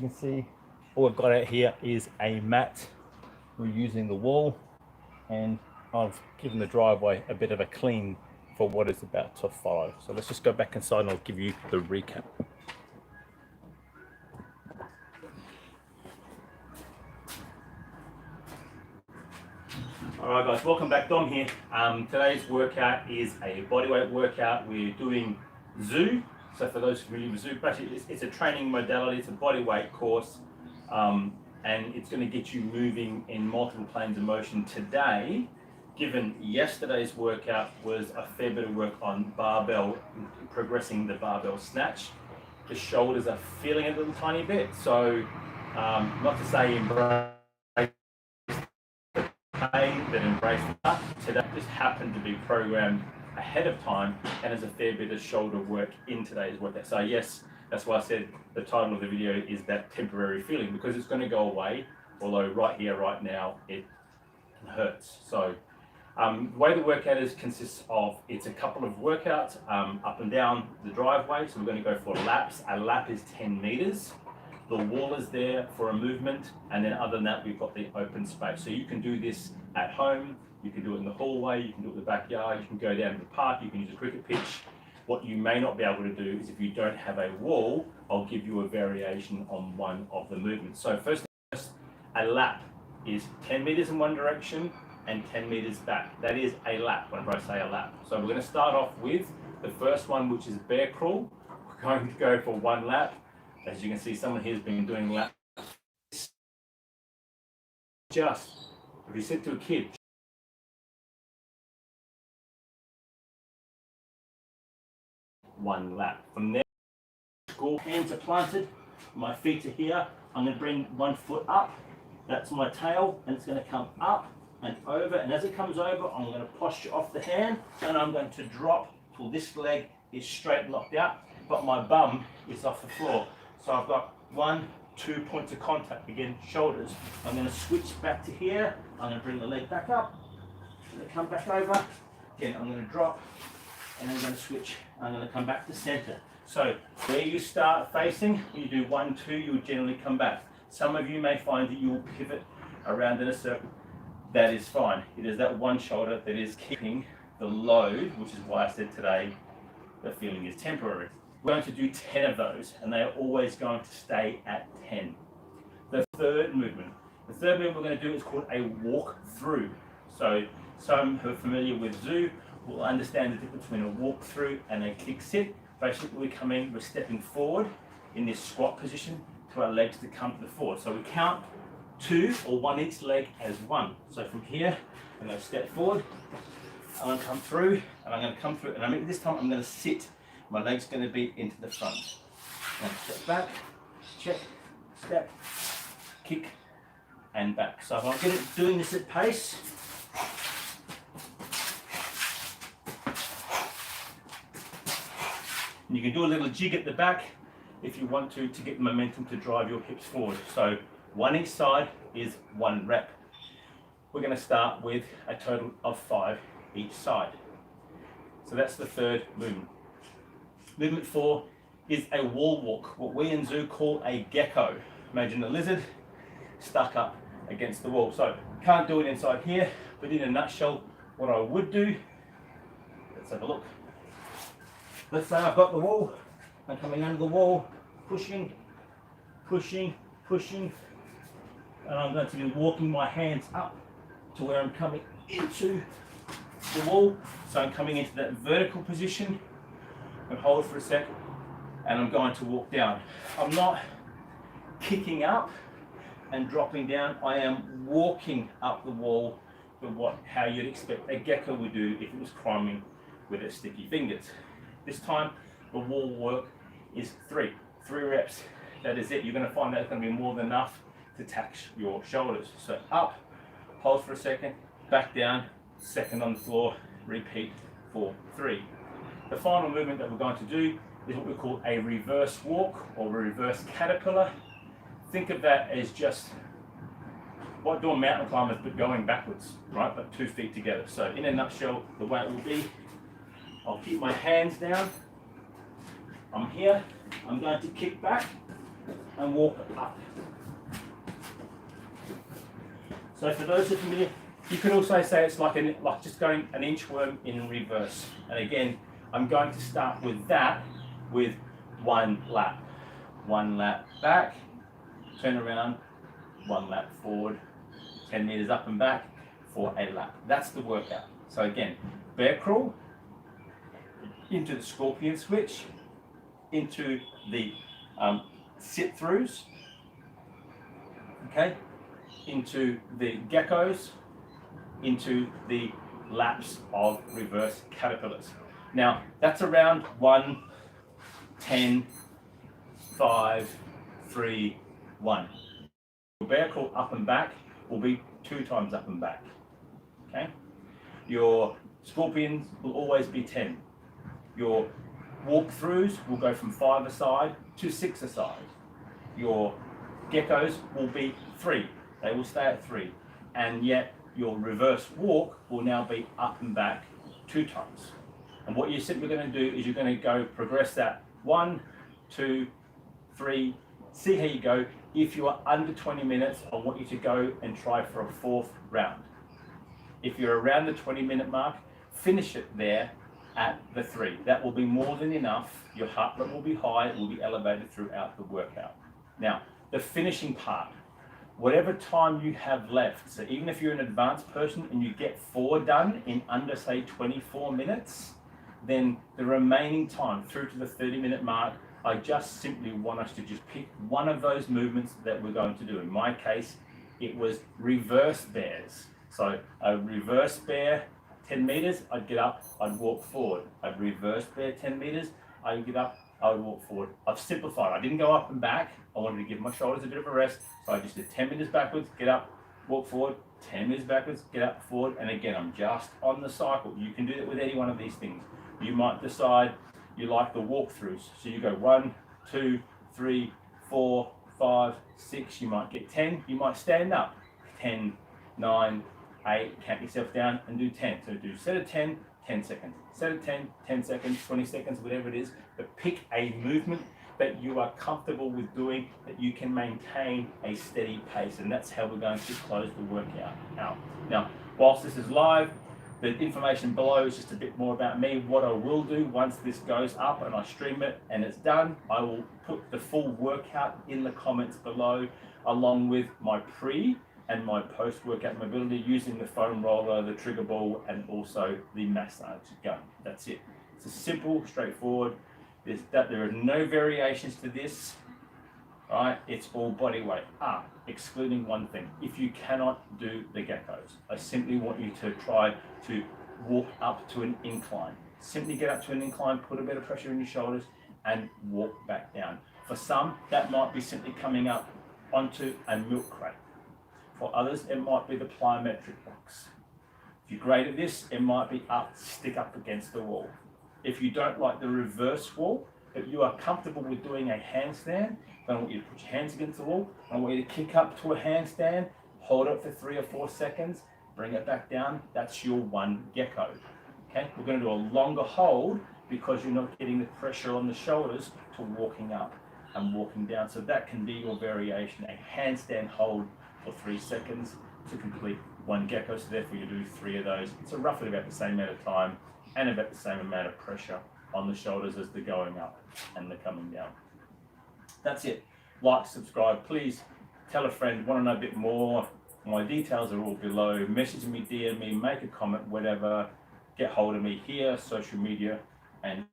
can see, all I've got out here is a mat. We're using the wall, and I've given the driveway a bit of a clean for what is about to follow. So let's just go back inside and I'll give you the recap. All right guys, welcome back. Dom here. Today's workout is a bodyweight workout. We're doing ZUU. So for those familiar with ZUU, basically it's a training modality, it's a bodyweight course, and it's going to get you moving in multiple planes of motion. Today, given yesterday's workout was a fair bit of work on barbell, progressing the barbell snatch, the shoulders are feeling a little tiny bit. So not to say embrace pain, that embrace that. Today just happened to be programmed ahead of time, and there's a fair bit of shoulder work in today's workout. So yes, that's why I said the title of the video is that temporary feeling, because it's going to go away, although right here, right now, it hurts. So the way the workout consists of, it's a couple of workouts up and down the driveway. So we're going to go for laps. A lap is 10 meters. The wall is there for a movement, and then other than that, we've got the open space. So you can do this at home, you can do it in the hallway, you can do it in the backyard, you can go down to the park, you can use a cricket pitch. What you may not be able to do is, if you don't have a wall, I'll give you a variation on one of the movements. So first, a lap is 10 meters in one direction and 10 meters back. That is a lap whenever I say a lap. So we're going to start off with the first one, which is bear crawl. We're going to go for one lap. As you can see, someone here has been doing laps. Just, if you said to a kid, one lap. From there, hands are planted, my feet are here. I'm going to bring one foot up. That's my tail, and it's going to come up and over. And as it comes over, I'm going to posture off the hand, and I'm going to drop till this leg is straight locked out, but my bum is off the floor. So I've got 1, 2 points of contact, again, shoulders. I'm going to switch back to here. I'm going to bring the leg back up. I'm going to come back over. Again, I'm going to drop, and I'm going to switch. I'm going to come back to center. So where you start facing, when you do 1, 2, you'll generally come back. Some of you may find that you will pivot around in a circle. That is fine. It is that one shoulder that is keeping the load, which is why I said today the feeling is temporary. We're going to do 10 of those, and they are always going to stay at 10. The third movement we're going to do is called a walk through. So some who are familiar with ZUU will understand the difference between a walk through and a kick sit. Basically, we're stepping forward in this squat position to our legs to come to the forward. So we count 2 or 1 each leg as 1. So from here, I'm going to step forward, I'm going to come through, and I'm going to come through, and this time I'm going to sit. My leg's going to be into the front. And step back, check, step, kick, and back. So if I get it doing this at pace, and you can do a little jig at the back if you want to get the momentum to drive your hips forward. So 1 each side is 1 rep. We're going to start with a total of 5 each side. So that's the third movement. Movement 4 is a wall walk, what we in ZUU call a gecko. Imagine a lizard stuck up against the wall. So can't do it inside here, but in a nutshell, what I would do, let's have a look. Let's say I've got the wall, I'm coming under the wall, pushing, pushing, pushing, and I'm going to be walking my hands up to where I'm coming into the wall. So I'm coming into that vertical position, and hold for a sec, and I'm going to walk down. I'm not kicking up and dropping down. I am walking up the wall with how you'd expect a gecko would do if it was climbing with its sticky fingers. This time, the wall work is 3 reps. That is it. You're going to find that's going to be more than enough to tax your shoulders. So up, hold for a second, back down, second on the floor, repeat for 3. The final movement that we're going to do is what we call a reverse walk or a reverse caterpillar. Think of that as just what do mountain climbers, but going backwards, right? But 2 feet together. So in a nutshell, the way it will be, I'll keep my hands down. I'm here. I'm going to kick back. and walk up. So for those who are familiar, you can also say it's like just going an inchworm in reverse. And again, I'm going to start with that with one lap. One lap back, turn around, one lap forward, 10 meters up and back for a lap. That's the workout. So again, bear crawl, into the scorpion switch, into the sit throughs, okay, into the geckos, into the laps of reverse caterpillars. Now that's around 1, 10, 5, 3, 1. Your bear crawl up and back will be 2 times up and back. Okay? Your scorpions will always be 10. Your walkthroughs will go from 5 a side to 6 a side. Your geckos will be 3. They will stay at 3. And yet your reverse walk will now be up and back 2 times. And what you're simply going to do is you're going to go progress that 1, 2, 3, see how you go. If you are under 20 minutes, I want you to go and try for a 4th round. If you're around the 20-minute mark, finish it there at the 3. That will be more than enough. Your heart rate will be high, it will be elevated throughout the workout. Now, the finishing part, whatever time you have left, so even if you're an advanced person and you get 4 done in under, say, 24 minutes, then the remaining time through to the 30-minute mark, I just simply want us to just pick one of those movements that we're going to do. In my case, it was reverse bears. So a reverse bear, 10 meters, I'd get up, I'd walk forward. A reverse bear, 10 meters, I'd get up, I would walk forward. I've simplified. I didn't go up and back. I wanted to give my shoulders a bit of a rest. So I just did 10 meters backwards, get up, walk forward, 10 meters backwards, get up, forward. And again, I'm just on the cycle. You can do it with any one of these things. You might decide you like the walkthroughs. So you go 1, 2, 3, 4, 5, 6. You might get 10. You might stand up. 10, 9, 8. Count yourself down and do 10. So do set of 10, 10 seconds. Set of 10, 10 seconds, 20 seconds, whatever it is. But pick a movement that you are comfortable with doing, that you can maintain a steady pace. And that's how we're going to close the workout out. Now, whilst this is live, the information below is just a bit more about me. What I will do once this goes up and I stream it and it's done, I will put the full workout in the comments below, along with my pre and my post-workout mobility using the foam roller, the trigger ball, and also the massage gun. That's it. It's a simple, straightforward. There are no variations to this. Right, it's all body weight, excluding one thing. If you cannot do the geckos, I simply want you to try to walk up to an incline. Simply get up to an incline, put a bit of pressure in your shoulders, and walk back down. For some, that might be simply coming up onto a milk crate. For others, it might be the plyometric box. If you're great at this, it might be stick up against the wall. If you don't like the reverse wall, but you are comfortable with doing a handstand, I don't want you to put your hands against the wall. I want you to kick up to a handstand, hold it for 3 or 4 seconds, bring it back down. That's your 1 gecko. Okay, we're going to do a longer hold because you're not getting the pressure on the shoulders to walking up and walking down. So that can be your variation, a handstand hold for 3 seconds to complete 1 gecko. So therefore you do 3 of those. It's roughly about the same amount of time and about the same amount of pressure on the shoulders as they're going up and they're coming down. That's it. Like, subscribe, please tell a friend, want to know a bit more. My details are all below. Message me, DM me, make a comment, whatever. Get hold of me here, social media, and